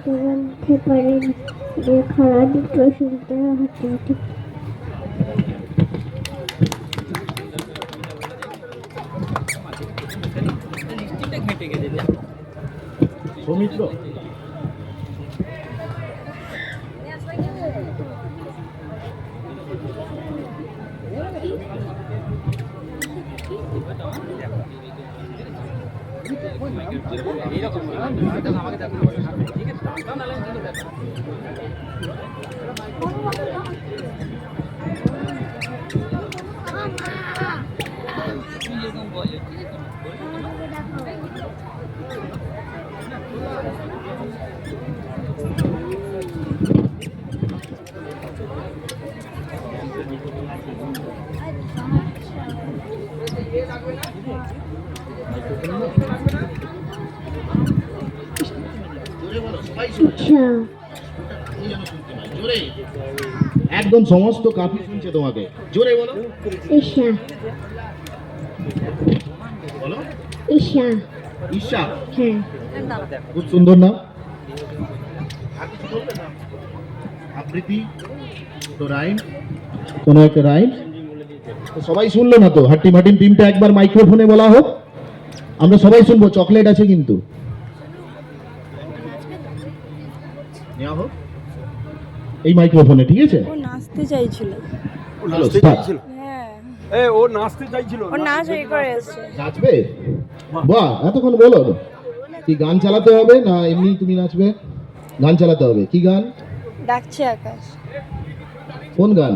জানতে পারেন যে খারাপ প্রশ্নটা হতে হতে সৌমিত্র একদম সমস্ত কাফি শুনছে তোমাকে, জোরে বলো। ঈশা বলো ঈশা ঈশা, হ্যাঁ খুব সুন্দর নাম। আবৃত্তি তো রাইম, কোন একটা রাইম সবাই শুনলো না তো? হাট্টি মাটিম টিমটা একবার মাইক্রোফোনে বলা হোক, আমরা সবাই শুনবো। চকলেট আছে কিন্তু, নেওয়া হোক এই মাইক্রোফোনে, ঠিক আছে? ও নাচতে চাইছিল। হ্যাঁ ও নাচতে চাইছিল, ও নাচ হয়ে করে এসেছে। নাচবে? বাহ, এতক্ষণ বলো। কি গান চালাতে হবে না এমনি তুমি নাচবে? গান চালাতে হবে। কি গান? ডাকছে আকাশ। কোন গান?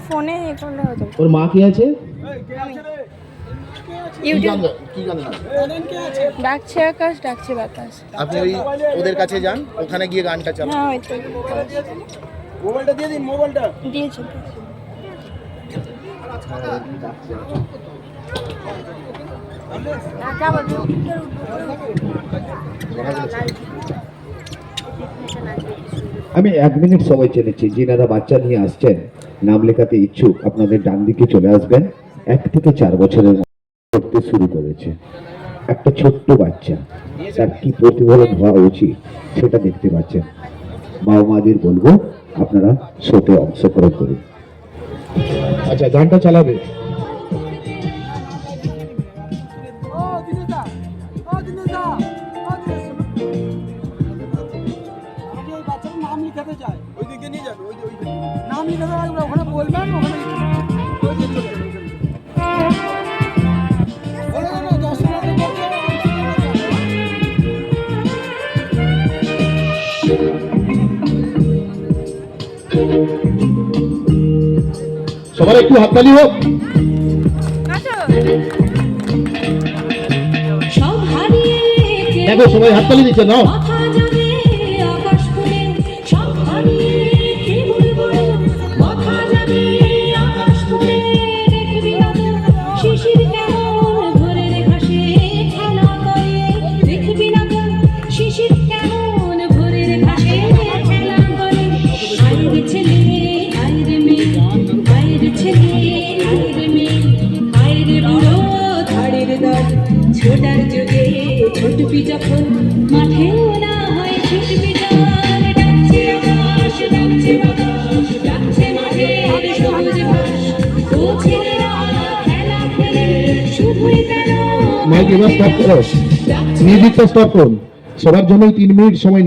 ফোনে এ করলে হতো। ওর মা কি আছে? ইউটিউব। কি গান? ডাকছে আকাশ, ডাকছে বাতাস। আপনি ওদের কাছে যান, ওখানে গিয়ে গানটা চালান। হ্যাঁ ওই তো মোবাইলটা দিয়ে দিন, মোবাইলটা দিয়েছে। আমি 1 মিনিট সময় চেয়েছি। যিনারা বাচ্চা নিয়ে আসছেন, নাম লেখাতে ইচ্ছুক, আপনাদের ডান দিকে চলে আসবেন। 1 থেকে 4 বছরের পড়তে শুরু করেছে। একটা ছোট্ট বাচ্চা, তার কি প্রতিফলন হওয়া উচিত সেটা দেখতে পাচ্ছেন। বাবা মাদের বলবো আপনারা শোতে অংশগ্রহণ করুন। আচ্ছা, গানটা চালাবে। নাম লিখাতে চাই, ওইদিকে নিয়ে যাবে, নাম লিখাতে লাগবে, ওখানে বলবেন, ওখানে সবার একটু হাততালি হোক। দেখো সবাই হাততালি দিচ্ছে, নাও। ছোটার যুগে ছোটবি যখন মাঠেও না হয় ছুটবি যান, ডাকছে আকাশ, ডাকছে বাতাস, ডাকছে মাঠের সবুজ ঘাস। ও ছেলেরা খেলা খেলে শুধুই কেন। মাইক এবার স্টপ করো, মিউজিকটা স্টপ করুন। সবার জন্যই 3 মিনিট সময়।